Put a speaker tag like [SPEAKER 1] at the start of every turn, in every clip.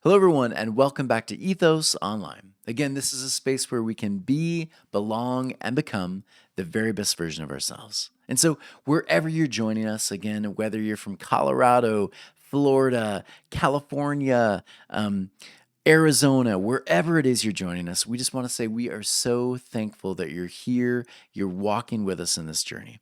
[SPEAKER 1] Hello, everyone, and welcome back to Ethos Online. Again, this is a space where we can be, belong, and become the very best version of ourselves. And so, wherever you're joining us, again, whether you're from Colorado, Florida, California, Arizona, wherever it is you're joining us, we just want to say we are so thankful that you're here, you're walking with us in this journey.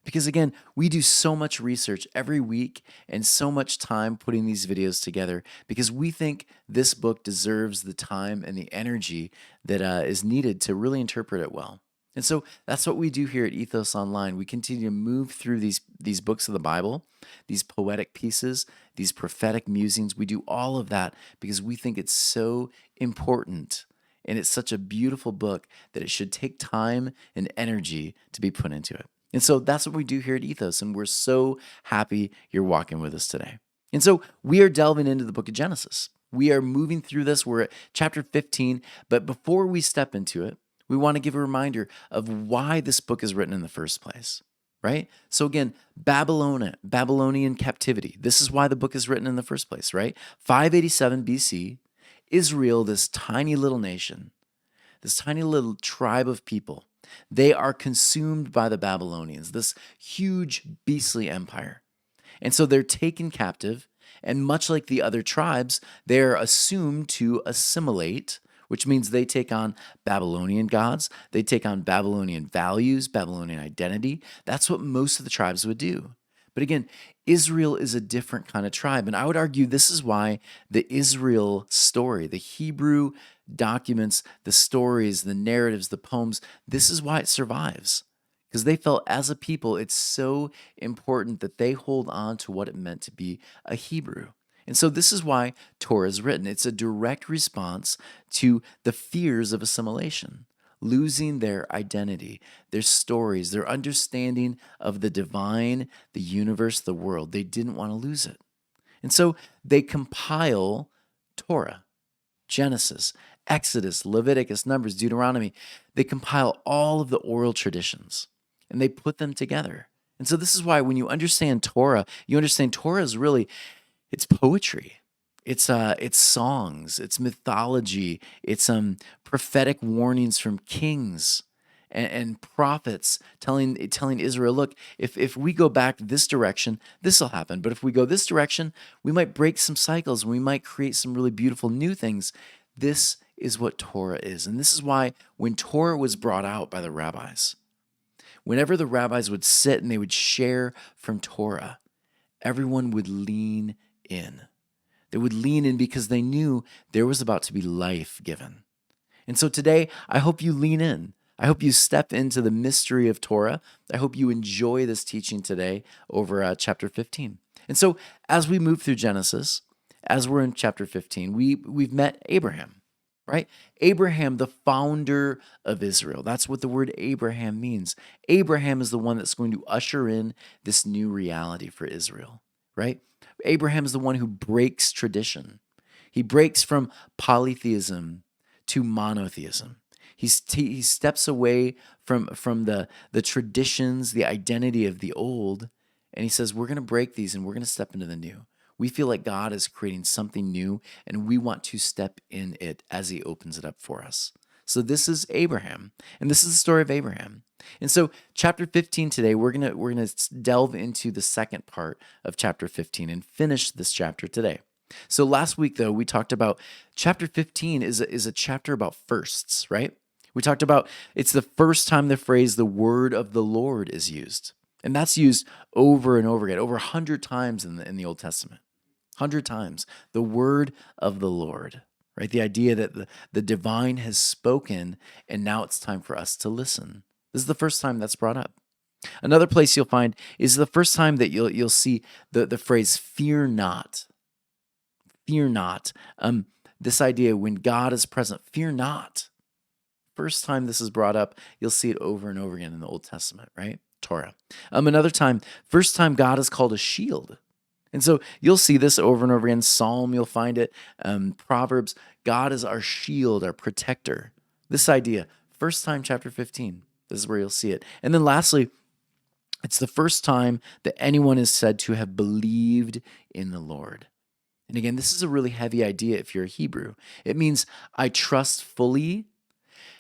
[SPEAKER 1] Because again, we do so much research every week and so much time putting these videos together because we think this book deserves the time and the energy that is needed to really interpret it well. And so that's what we do here at Ethos Online. We continue to move through these books of the Bible, these poetic pieces, these prophetic musings. We do all of that because we think it's so important and it's such a beautiful book that it should take time and energy to be put into it. And so that's what we do here at Ethos, and we're so happy you're walking with us today. And so we are delving into the book of Genesis. We are moving through this. We're at chapter 15, but before we step into it, we want to give a reminder of why this book is written in the first place, right? So again, Babylonian captivity. This is why the book is written in the first place, right? 587 BC, Israel, this tiny little nation, this tiny little tribe of people, they are consumed by the Babylonians, this huge beastly empire. And so they're taken captive, and much like the other tribes, they're assumed to assimilate, which means they take on Babylonian gods, they take on Babylonian values, Babylonian identity. That's what most of the tribes would do. But again, Israel is a different kind of tribe. And I would argue this is why the Israel story, the Hebrew documents, the stories, the narratives, the poems, this is why it survives. Because they felt as a people, it's so important that they hold on to what it meant to be a Hebrew. And so this is why Torah is written. It's a direct response to the fears of assimilation, losing their identity, their stories, their understanding of the divine, the universe, the world. They didn't want to lose it. And so they compile Torah, Genesis, Exodus, Leviticus, Numbers, Deuteronomy. They compile all of the oral traditions and they put them together. And so this is why when you understand Torah, you understand Torah is really, it's poetry. It's songs, it's mythology, it's prophetic warnings from kings and prophets telling Israel, look, if we go back this direction, this will happen. But if we go this direction, we might break some cycles and we might create some really beautiful new things. This is what Torah is. And this is why when Torah was brought out by the rabbis, whenever the rabbis would sit and they would share from Torah, everyone would lean in. They would lean in because they knew there was about to be life given. And so today, I hope you lean in. I hope you step into the mystery of Torah. I hope you enjoy this teaching today over chapter 15. And so as we move through Genesis, as we're in chapter 15, we've met Abraham, right? Abraham, the founder of Israel. That's what the word Abraham means. Abraham is the one that's going to usher in this new reality for Israel, right? Abraham is the one who breaks tradition. He breaks from polytheism to monotheism. He steps away from the traditions, the identity of the old, and he says, we're going to break these and we're going to step into the new. We feel like God is creating something new, and we want to step in it as he opens it up for us. So this is Abraham, and this is the story of Abraham. And so chapter 15 today, we're gonna delve into the second part of chapter 15 and finish this chapter today. So last week, though, we talked about chapter 15 is a chapter about firsts, right? We talked about it's the first time the phrase "the word of the Lord" is used, and that's used over and over again, over 100 times in the Old Testament. 100 times the word of the Lord, right? The idea that the divine has spoken and now it's time for us to listen. This is the first time that's brought up. Another place you'll find is the first time that you'll see the phrase "fear not." Fear not. This idea when God is present, fear not. First time this is brought up, you'll see it over and over again in the Old Testament, right? Torah. Another time, first time God is called a shield. And so you'll see this over and over again. Psalm, you'll find it. Proverbs, God is our shield, our protector. This idea, first time, chapter 15. This is where you'll see it. And then lastly, it's the first time that anyone is said to have believed in the Lord. And again, this is a really heavy idea if you're a Hebrew. It means I trust fully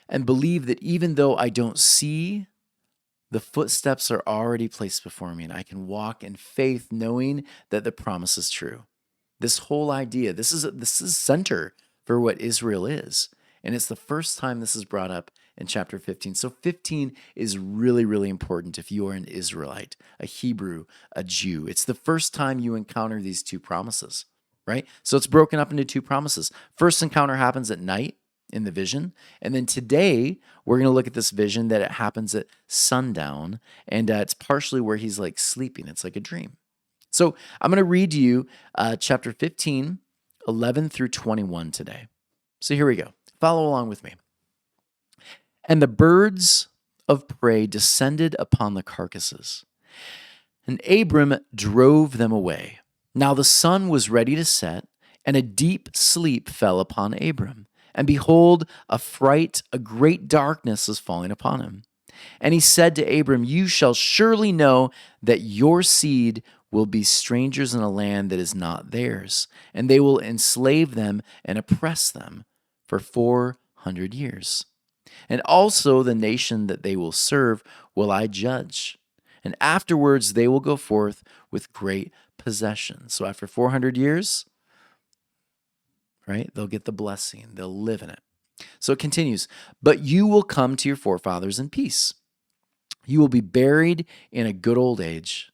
[SPEAKER 1] and believe that even though I don't see, the footsteps are already placed before me, and I can walk in faith knowing that the promise is true. This whole idea, this is center for what Israel is. And it's the first time this is brought up in chapter 15. So 15 is really, really important if you are an Israelite, a Hebrew, a Jew. It's the first time you encounter these two promises, right? So it's broken up into two promises. First encounter happens at night in the vision. And then today, we're going to look at this vision that it happens at sundown. And it's partially where he's like sleeping. It's like a dream. So I'm going to read to you chapter 15, 11 through 21 today. So here we go. Follow along with me. And the birds of prey descended upon the carcasses, and Abram drove them away. Now the sun was ready to set, and a deep sleep fell upon Abram. And behold, a fright, a great darkness was falling upon him. And he said to Abram, You shall surely know that your seed will be strangers in a land that is not theirs, and they will enslave them and oppress them for 400 years. And also the nation that they will serve will I judge. And afterwards they will go forth with great possession. So after 400 years, right, they'll get the blessing. They'll live in it. So it continues, But you will come to your forefathers in peace. You will be buried in a good old age.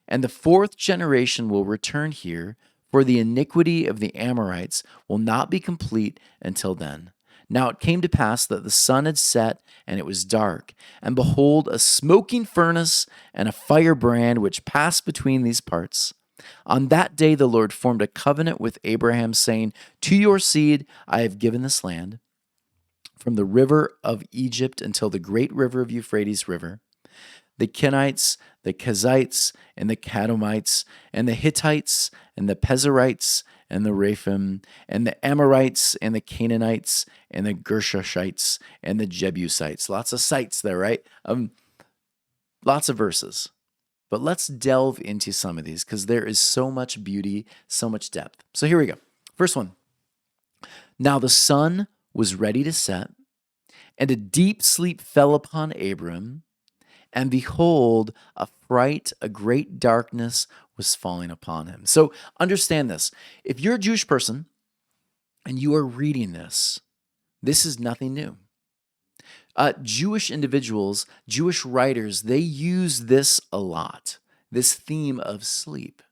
[SPEAKER 1] And the fourth generation will return here, for the iniquity of the Amorites will not be complete until then. Now it came to pass that the sun had set, and it was dark. And behold, a smoking furnace and a firebrand which passed between these parts. On that day the Lord formed a covenant with Abraham, saying, To your seed I have given this land, from the river of Egypt until the great river of Euphrates River. The Kenites, the Kezites, and the Kadmonites, and the Hittites, and the Pezerites, and the Rephaim, and the Amorites, and the Canaanites, and the Girgashites, and the Jebusites. Lots of sites there, right? Lots of verses. But let's delve into some of these because there is so much beauty, so much depth. So here we go. First one. Now the sun was ready to set, and a deep sleep fell upon Abram. And behold, a fright, a great darkness was falling upon him. So understand this. If you're a Jewish person and you are reading this, this is nothing new. Jewish individuals, Jewish writers, they use this a lot, this theme of sleep.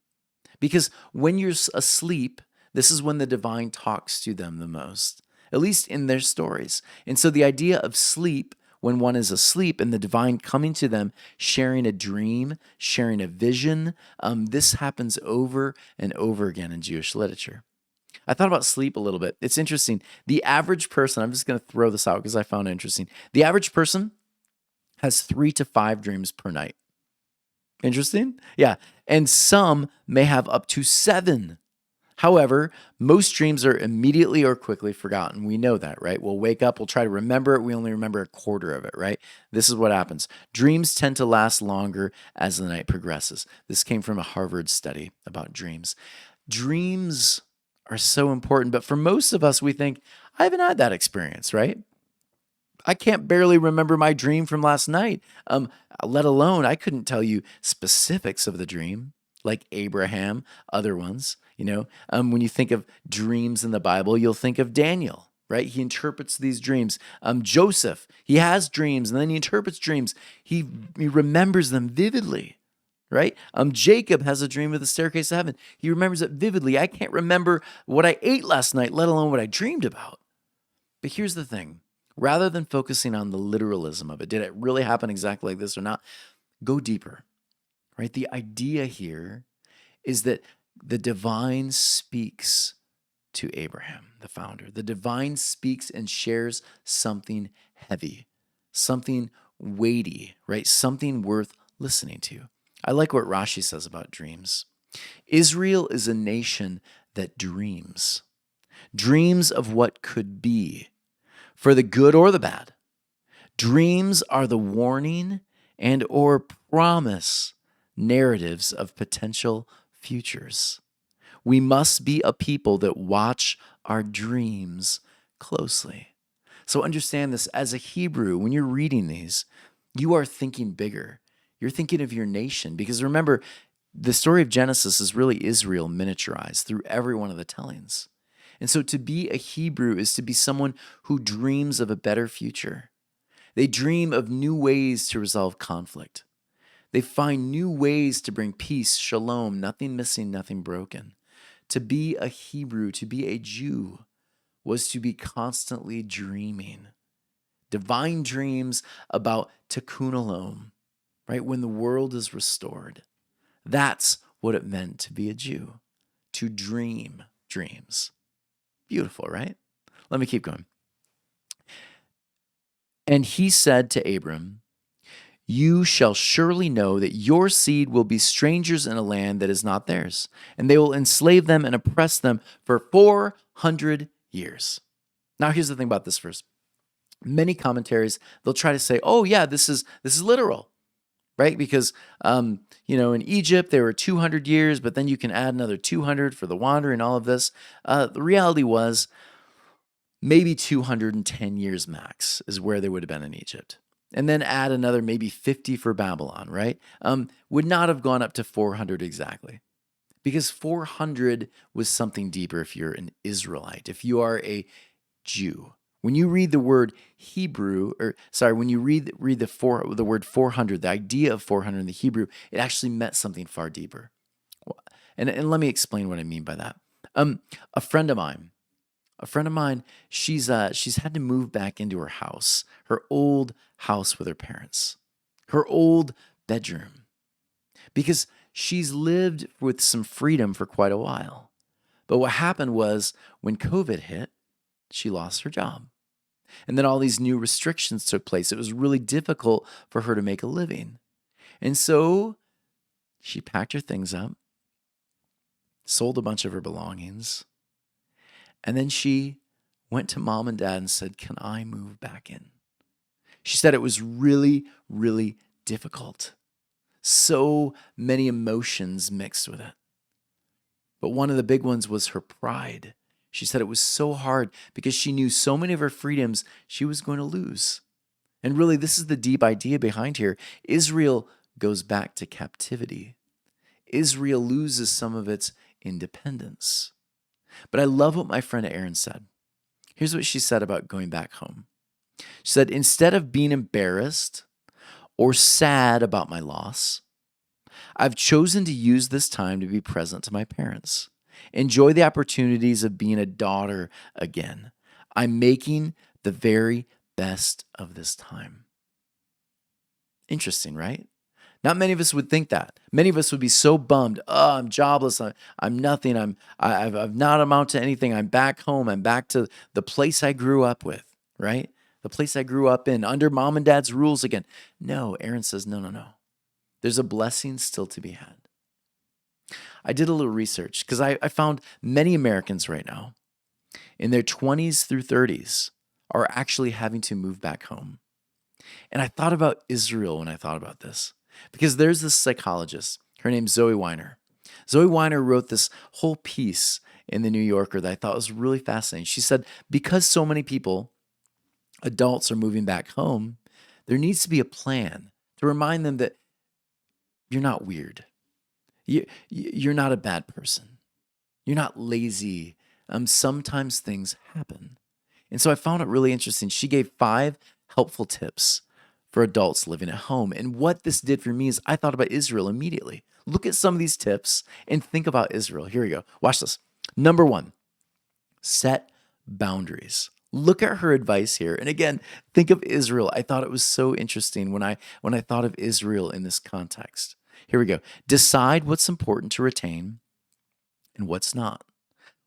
[SPEAKER 1] Because when you're asleep, this is when the divine talks to them the most, at least in their stories. And so the idea of sleep, when one is asleep and the divine coming to them, sharing a dream, sharing a vision, this happens over and over again in Jewish literature. I thought about sleep a little bit. It's interesting. The average person, I'm just going to throw this out because I found it interesting. The average person has 3 to 5 dreams per night. Interesting? Yeah. And some may have up to 7. However, most dreams are immediately or quickly forgotten. We know that, right? We'll wake up, we'll try to remember it. We only remember a quarter of it, right? This is what happens. Dreams tend to last longer as the night progresses. This came from a Harvard study about dreams. Dreams are so important, but for most of us, we think, I haven't had that experience, right? I can't barely remember my dream from last night, let alone I couldn't tell you specifics of the dream, like Abraham, other ones. When you think of dreams in the Bible, you'll think of Daniel, right? He interprets these dreams. Joseph, he has dreams, and then he interprets dreams. He remembers them vividly, right? Jacob has a dream of the staircase to heaven. He remembers it vividly. I can't remember what I ate last night, let alone what I dreamed about. But here's the thing. Rather than focusing on the literalism of it, did it really happen exactly like this or not? Go deeper, right? The idea here is that the divine speaks to Abraham, the founder. The divine speaks and shares something heavy, something weighty, right? Something worth listening to. I like what Rashi says about dreams. Israel is a nation that dreams of what could be, for the good or the bad. Dreams are the warning and or promise narratives of potential futures. We must be a people that watch our dreams closely. So understand this as a Hebrew, when you're reading these, you are thinking bigger. You're thinking of your nation because remember, the story of Genesis is really Israel miniaturized through every one of the tellings. And so to be a Hebrew is to be someone who dreams of a better future. They dream of new ways to resolve conflict. They find new ways to bring peace, shalom, nothing missing, nothing broken. To be a Hebrew, to be a Jew, was to be constantly dreaming. Divine dreams about tikkun olam, right? When the world is restored. That's what it meant to be a Jew, to dream dreams. Beautiful, right? Let me keep going. And he said to Abram, you shall surely know that your seed will be strangers in a land that is not theirs, and they will enslave them and oppress them for 400 years. Now, here's the thing about this verse. Many commentaries, they'll try to say, oh, yeah, this is literal, right? Because, in Egypt, there were 200 years, but then you can add another 200 for the wander and all of this. The reality was maybe 210 years max is where they would have been in Egypt. And then add another maybe 50 for Babylon, right? Would not have gone up to 400 exactly. Because 400 was something deeper if you're an Israelite, if you are a Jew. When you read the word Hebrew, when you read the word 400, the idea of 400 in the Hebrew, it actually meant something far deeper. And let me explain what I mean by that. A friend of mine, she's had to move back into her house, her old house with her parents, her old bedroom, because she's lived with some freedom for quite a while. But what happened was when COVID hit, she lost her job. And then all these new restrictions took place. It was really difficult for her to make a living. And so she packed her things up, sold a bunch of her belongings, and then she went to mom and dad and said, can I move back in? She said it was really, really difficult. So many emotions mixed with it. But one of the big ones was her pride. She said it was so hard because she knew so many of her freedoms she was going to lose. And really, this is the deep idea behind here. Israel goes back to captivity. Israel loses some of its independence. But I love what my friend Erin said. Here's what she said about going back home. She said, instead of being embarrassed or sad about my loss, I've chosen to use this time to be present to my parents. Enjoy the opportunities of being a daughter again. I'm making the very best of this time. Interesting, right? Not many of us would think that. Many of us would be so bummed. Oh, I'm jobless. I'm nothing. I've not amount to anything. I'm back home. I'm back to the place I grew up with, right? The place I grew up in, under mom and dad's rules again. No, Erin says, no. There's a blessing still to be had. I did a little research because I found many Americans right now in their 20s through 30s are actually having to move back home. And I thought about Israel when I thought about this because there's this psychologist. Her name's Zoe Weiner. Zoe Weiner wrote this whole piece in the New Yorker that I thought was really fascinating. She said, because so many people, adults, are moving back home, there needs to be a plan to remind them that you're not weird. You're not a bad person. You're not lazy. Sometimes things happen. And so I found it really interesting. She gave 5 helpful tips for adults living at home. And what this did for me is I thought about Israel immediately. Look at some of these tips and think about Israel. Here we go. Watch this. Number 1, set boundaries. Look at her advice here. And again, think of Israel. I thought it was so interesting when I thought of Israel in this context. Here we go. Decide what's important to retain and what's not.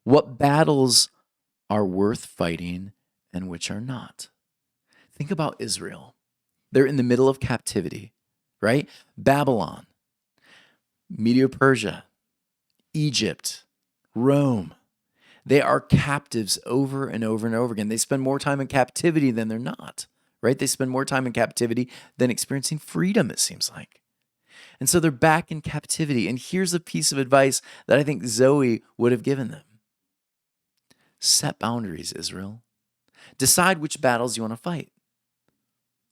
[SPEAKER 1] What battles are worth fighting and which are not. Think about Israel. They're in the middle of captivity, right? Babylon, Medo-Persia, Egypt, Rome. They are captives over and over and over again. They spend more time in captivity than they're not, right? They spend more time in captivity than experiencing freedom, it seems like. And so they're back in captivity. And here's a piece of advice that I think Zoe would have given them: set boundaries, Israel. Decide which battles you want to fight,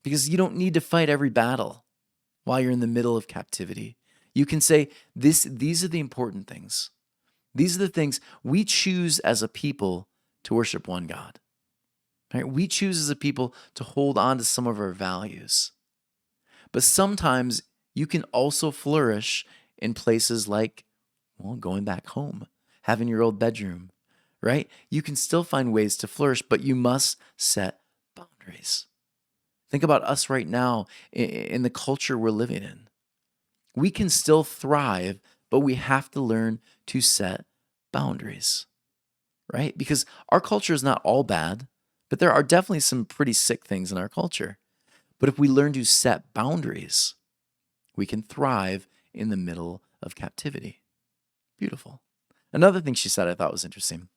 [SPEAKER 1] because you don't need to fight every battle while you're in the middle of captivity. You can say, these are the important things. These are the things we choose as a people to worship one God. Right? We choose as a people to hold on to some of our values. But sometimes you can also flourish in places like, well, going back home, having your old bedroom, right? You can still find ways to flourish, but you must set boundaries. Think about us right now in the culture we're living in. We can still thrive, but we have to learn to set boundaries, right? Because our culture is not all bad, but there are definitely some pretty sick things in our culture. But if we learn to set boundaries, we can thrive in the middle of captivity. Beautiful. Another thing she said I thought was interesting.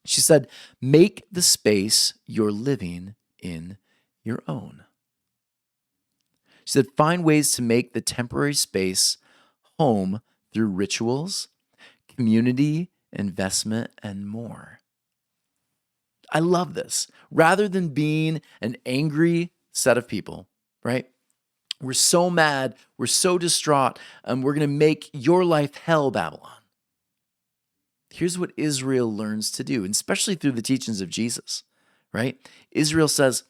[SPEAKER 1] She said, make the space you're living in your own. She said, find ways to make the temporary space home through rituals, community, investment, and more. I love this. Rather than being an angry set of people, right? We're so mad, we're so distraught, and we're going to make your life hell, Babylon. Here's what Israel learns to do, and especially through the teachings of Jesus, right? Israel says,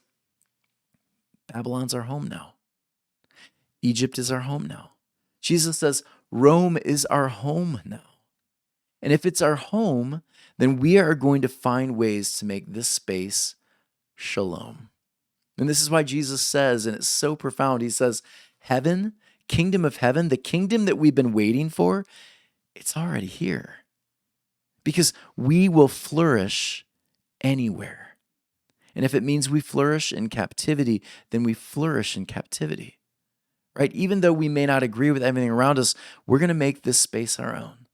[SPEAKER 1] Babylon's our home now. Egypt is our home now. Jesus says, Rome is our home now. And if it's our home, then we are going to find ways to make this space shalom. And this is why Jesus says, and it's so profound, he says, heaven, kingdom of heaven, the kingdom that we've been waiting for, it's already here. Because we will flourish anywhere. And if it means we flourish in captivity, then we flourish in captivity, right? Even though we may not agree with everything around us, we're going to make this space our own.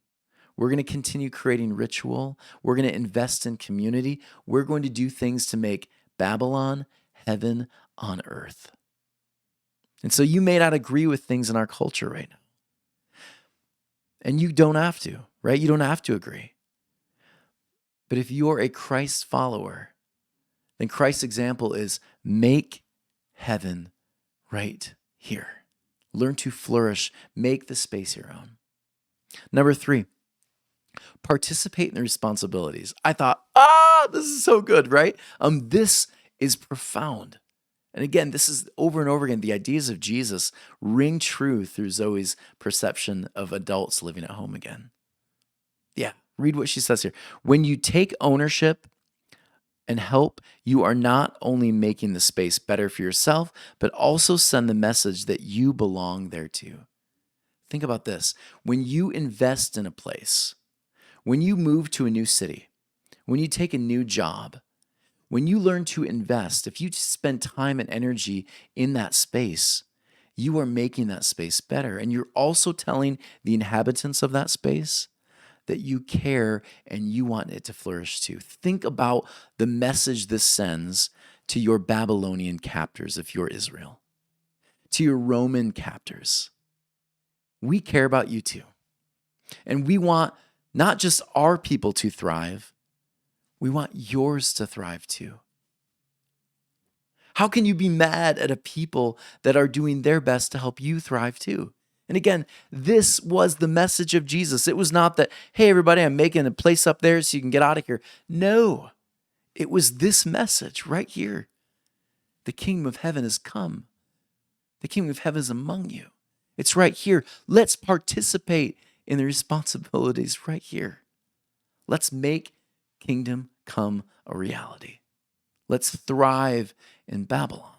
[SPEAKER 1] We're going to continue creating ritual. We're going to invest in community. We're going to do things to make Babylon heaven on earth. And so you may not agree with things in our culture right now. And you don't have to, right? You don't have to agree. But if you're a Christ follower, then Christ's example is make heaven right here. Learn to flourish. Make the space your own. Number 3, participate in the responsibilities. I thought, this is so good, right? This is profound. And again, this is over and over again, the ideas of Jesus ring true through Zoe's perception of adults living at home again. Yeah, read what she says here. When you take ownership and help, you are not only making the space better for yourself, but also send the message that you belong there too. Think about this. When you invest in a place, when you move to a new city, when you take a new job, when you learn to invest, if you spend time and energy in that space, you are making that space better. And you're also telling the inhabitants of that space that you care and you want it to flourish too. Think about the message this sends to your Babylonian captors if you're Israel, to your Roman captors. We care about you too. And we want not just our people to thrive, we want yours to thrive too. How can you be mad at a people that are doing their best to help you thrive too? And again, this was the message of Jesus. It was not that, hey, everybody, I'm making a place up there so you can get out of here. No, it was this message right here. The kingdom of heaven has come. The kingdom of heaven is among you. It's right here. Let's participate in the responsibilities right here. Let's make kingdom come a reality. Let's thrive in Babylon.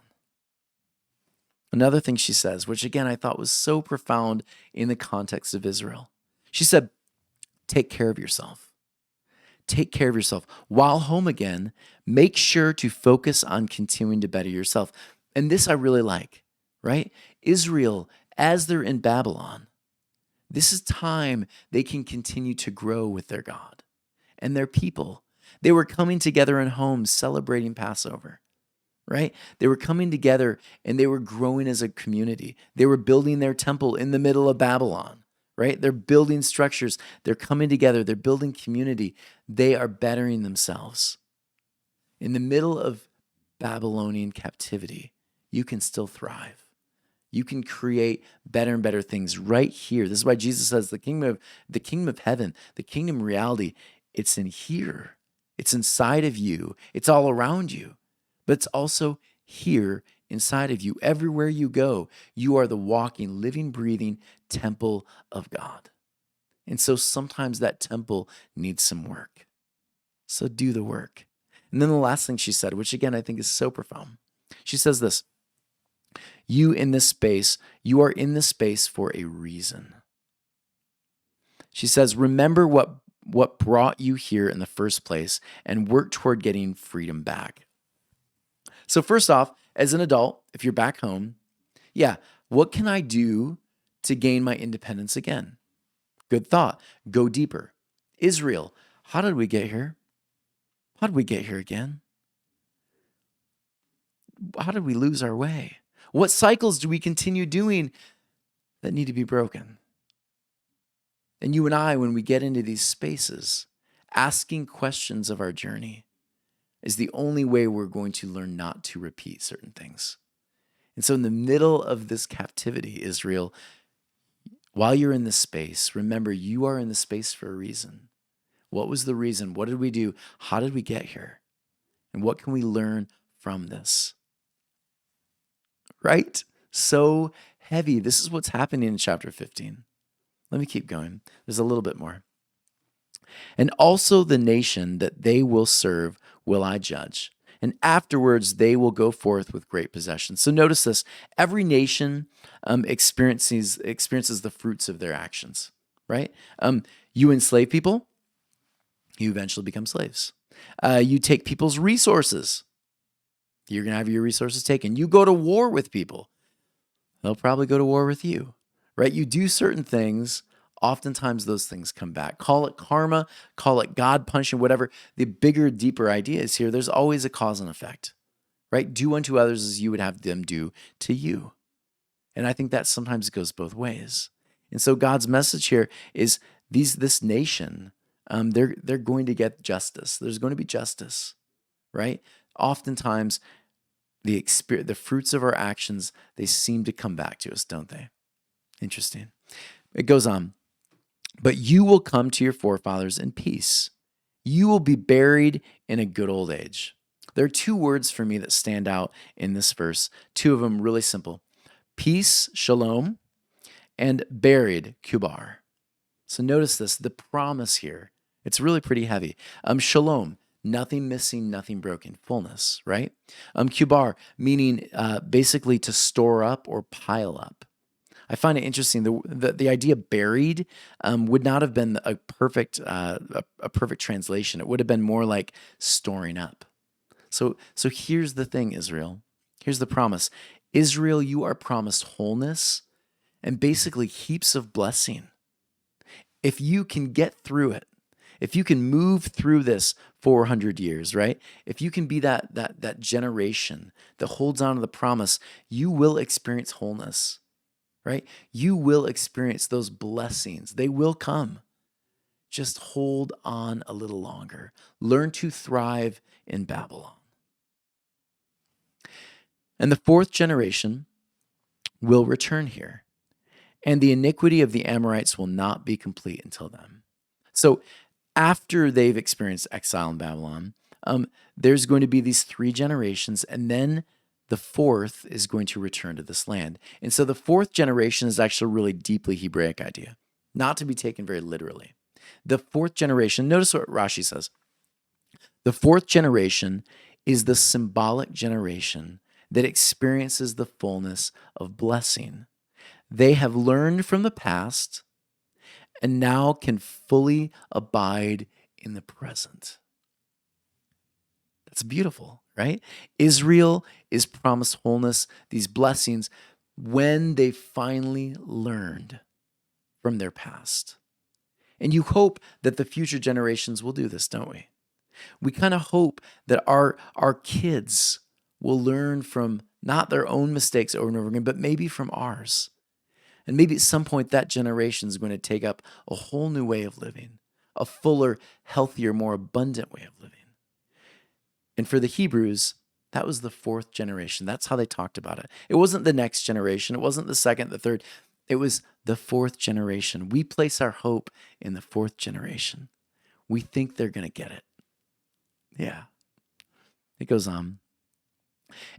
[SPEAKER 1] Another thing she says, which again I thought was so profound in the context of Israel. She said, take care of yourself. Take care of yourself. While home again, make sure to focus on continuing to better yourself. And this I really like, right? Israel, as they're in Babylon, this is time they can continue to grow with their God and their people. They were coming together in homes celebrating Passover. right? They were coming together and they were growing as a community. They were building their temple in the middle of Babylon, right? They're building structures. They're coming together. They're building community. They are bettering themselves. In the middle of Babylonian captivity, you can still thrive. You can create better and better things right here. This is why Jesus says the kingdom of heaven, the kingdom reality, it's in here. It's inside of you. It's all around you. But it's also here inside of you. Everywhere you go, you are the walking, living, breathing temple of God. And so sometimes that temple needs some work. So do the work. And then the last thing she said, which again I think is so profound, she says this: you are in this space for a reason. She says, remember what brought you here in the first place and work toward getting freedom back. So first off, as an adult, if you're back home, what can I do to gain my independence again? Good thought. Go deeper. Israel, how did we get here? How did we get here again? How did we lose our way? What cycles do we continue doing that need to be broken? And you and I, when we get into these spaces, asking questions of our journey is the only way we're going to learn not to repeat certain things. And so in the middle of this captivity, Israel, while you're in this space, remember you are in the space for a reason. What was the reason? What did we do? How did we get here? And what can we learn from this? Right? So heavy. This is what's happening in chapter 15. Let me keep going. There's a little bit more. And also the nation that they will serve will I judge. And afterwards they will go forth with great possessions. So notice this. Every nation experiences the fruits of their actions, right? You enslave people, you eventually become slaves. You take people's resources, you're going to have your resources taken. You go to war with people, they'll probably go to war with you, right? You do certain things, oftentimes those things come back. Call it karma, call it God punishing, whatever. The bigger, deeper idea is here, there's always a cause and effect, right? Do unto others as you would have them do to you. And I think that sometimes goes both ways. And so God's message here is this nation, they're going to get justice. There's going to be justice, right? Oftentimes, the fruits of our actions, they seem to come back to us, don't they? Interesting. It goes on. But you will come to your forefathers in peace. You will be buried in a good old age. There are two words for me that stand out in this verse. Two of them really simple. Peace, shalom, and buried, kubar. So notice this, the promise here. It's really pretty heavy. Shalom, nothing missing, nothing broken, fullness, right? Kubar, meaning basically to store up or pile up. I find it interesting. The idea buried would not have been a perfect translation. It would have been more like storing up. So here's the thing, Israel. Here's the promise. Israel, you are promised wholeness and basically heaps of blessing. If you can get through it, if you can move through this 400 years, right? If you can be that generation that holds on to the promise, you will experience wholeness, right? You will experience those blessings. They will come. Just hold on a little longer. Learn to thrive in Babylon. And the fourth generation will return here, and the iniquity of the Amorites will not be complete until then. So after they've experienced exile in Babylon, there's going to be these 3 generations, and then the fourth is going to return to this land. And so the fourth generation is actually a really deeply Hebraic idea, not to be taken very literally. The fourth generation, notice what Rashi says. The fourth generation is the symbolic generation that experiences the fullness of blessing. They have learned from the past and now can fully abide in the present. That's beautiful, right? Israel is promised wholeness, these blessings, when they finally learned from their past. And you hope that the future generations will do this, don't we? We kind of hope that our kids will learn from not their own mistakes over and over again, but maybe from ours. And maybe at some point that generation is going to take up a whole new way of living, a fuller, healthier, more abundant way of living. And for the Hebrews, that was the fourth generation. That's how they talked about it. It wasn't the next generation. It wasn't the second, the third. It was the fourth generation. We place our hope in the fourth generation. We think they're going to get it. Yeah. It goes on.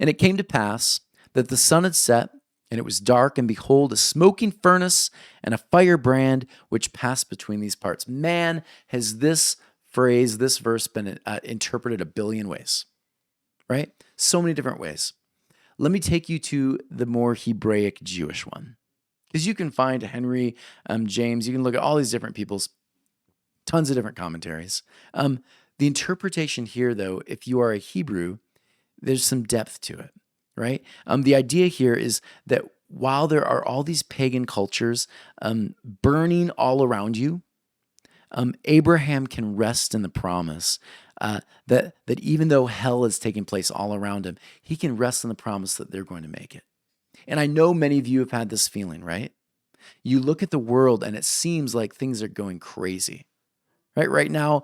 [SPEAKER 1] And it came to pass that the sun had set, and it was dark, and behold, a smoking furnace and a firebrand which passed between these parts. Man, has this phrase, this verse been interpreted a billion ways, right? So many different ways. Let me take you to the more Hebraic Jewish one. Because you can find Henry, James, you can look at all these different people's, tons of different commentaries. The interpretation here, though, if you are a Hebrew, there's some depth to it, right? The idea here is that while there are all these pagan cultures burning all around you, Abraham can rest in the promise that even though hell is taking place all around him, he can rest in the promise that they're going to make it. And I know many of you have had this feeling, right? You look at the world and it seems like things are going crazy. Right now,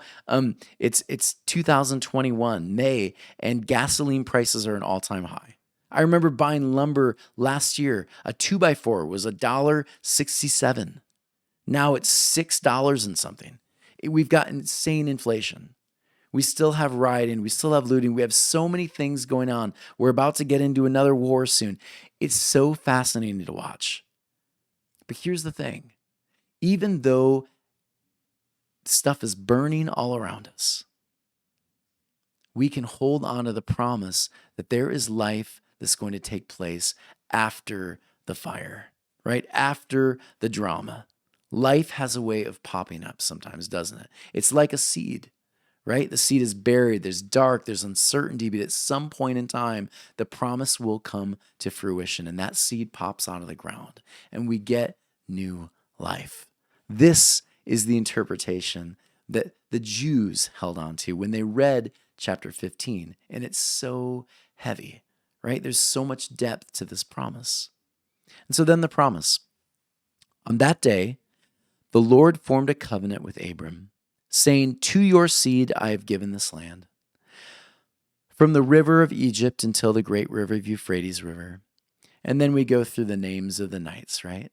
[SPEAKER 1] it's 2021, May, and gasoline prices are an all-time high. I remember buying lumber last year. A 2x4 was $1.67. Now it's $6 and something. We've got insane inflation. We still have rioting. We still have looting. We have so many things going on. We're about to get into another war soon. It's so fascinating to watch. But here's the thing. Even though stuff is burning all around us, we can hold on to the promise that there is life that's going to take place after the fire, right? After the drama. Life has a way of popping up sometimes, doesn't it? It's like a seed, right? The seed is buried, there's dark, there's uncertainty, but at some point in time, the promise will come to fruition and that seed pops out of the ground and we get new life. This is the interpretation that the Jews held on to when they read chapter 15. And it's so heavy, right? There's so much depth to this promise. And so then the promise. On that day, the Lord formed a covenant with Abram, saying, to your seed I have given this land, from the river of Egypt until the great river of Euphrates River. And then we go through the names of the knights, right?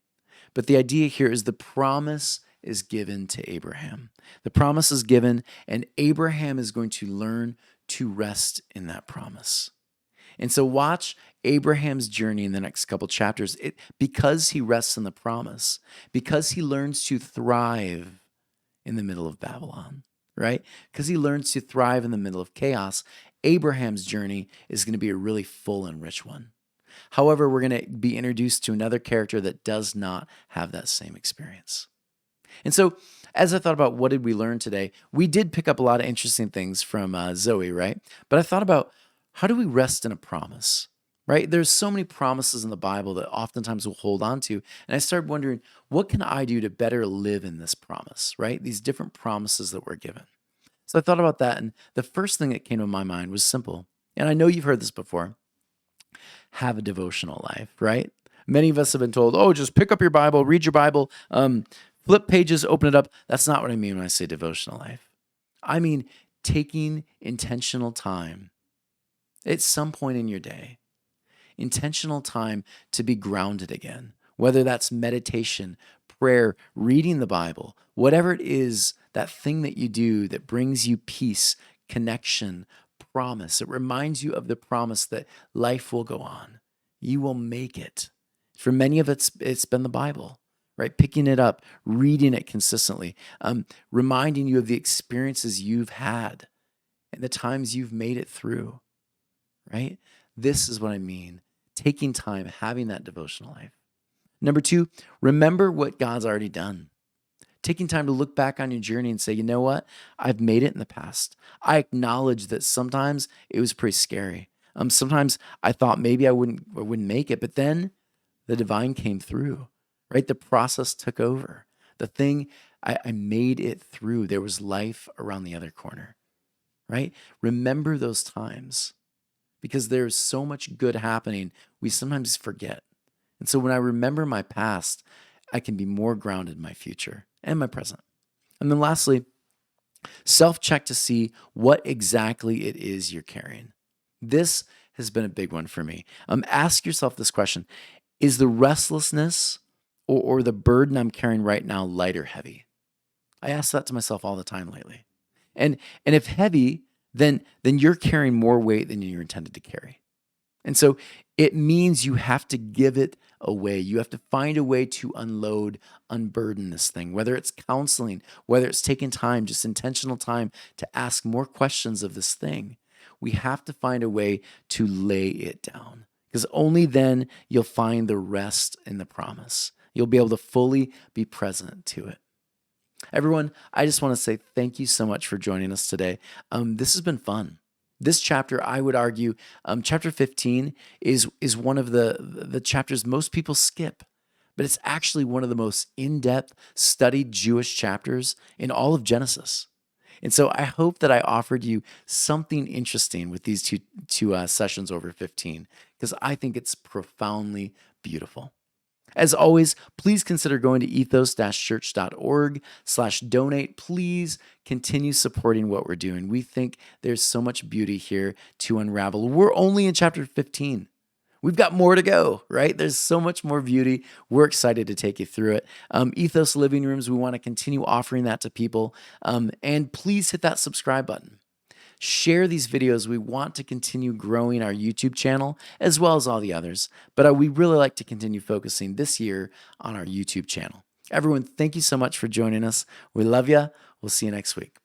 [SPEAKER 1] But the idea here is the promise is given to Abraham. The promise is given, and Abraham is going to learn to rest in that promise. And so watch Abraham's journey in the next couple chapters. Because he rests in the promise, because he learns to thrive in the middle of Babylon, right? Because he learns to thrive in the middle of chaos, Abraham's journey is going to be a really full and rich one. However, we're going to be introduced to another character that does not have that same experience. And so as I thought about what did we learn today, we did pick up a lot of interesting things from Zoe, right? But I thought about how do we rest in a promise, right? There's so many promises in the Bible that oftentimes we'll hold on to. And I started wondering, what can I do to better live in this promise, right? These different promises that we're given. So I thought about that. And the first thing that came to my mind was simple. And I know you've heard this before. Have a devotional life, right? Many of us have been told, oh, just pick up your Bible, read your Bible, flip pages, open it up. That's not what I mean when I say devotional life. I mean taking intentional time at some point in your day, intentional time to be grounded again, whether that's meditation, prayer, reading the Bible, whatever it is, that thing that you do that brings you peace, connection, promise. It reminds you of the promise that life will go on. You will make it. For many of it's been the Bible, right? Picking it up, reading it consistently, reminding you of the experiences you've had and the times you've made it through, right? This is what I mean. Taking time, having that devotional life. Number 2, remember what God's already done. Taking time to look back on your journey and say, you know what? I've made it in the past. I acknowledge that sometimes it was pretty scary. Sometimes I thought maybe I wouldn't make it, but then the divine came through, right? The process took over. The thing, I made it through. There was life around the other corner, right? Remember those times because there's so much good happening, we sometimes forget. And so when I remember my past, I can be more grounded in my future and my present. And then lastly, self-check to see what exactly it is you're carrying. This has been a big one for me. Ask yourself this question: is the restlessness or the burden I'm carrying right now light or heavy? I ask that to myself all the time lately. And if heavy, then you're carrying more weight than you're intended to carry. And so it means you have to give it away. You have to find a way to unload, unburden this thing, whether it's counseling, whether it's taking time, just intentional time to ask more questions of this thing. We have to find a way to lay it down, because only then you'll find the rest in the promise. You'll be able to fully be present to it. Everyone, I just want to say thank you so much for joining us today. This has been fun. This chapter, I would argue, chapter 15 is one of the chapters most people skip, but it's actually one of the most in-depth studied Jewish chapters in all of Genesis. And so I hope that I offered you something interesting with these two sessions over 15, because I think it's profoundly beautiful. As always, please consider going to ethos-church.org/donate. Please continue supporting what we're doing. We think there's so much beauty here to unravel. We're only in chapter 15. We've got more to go, right? There's so much more beauty. We're excited to take you through it. Ethos Living Rooms, we want to continue offering that to people. And please hit that subscribe button. Share these videos. We want to continue growing our YouTube channel as well as all the others, but we really like to continue focusing this year on our YouTube channel. Everyone, thank you so much for joining us. We love you. We'll see you next week.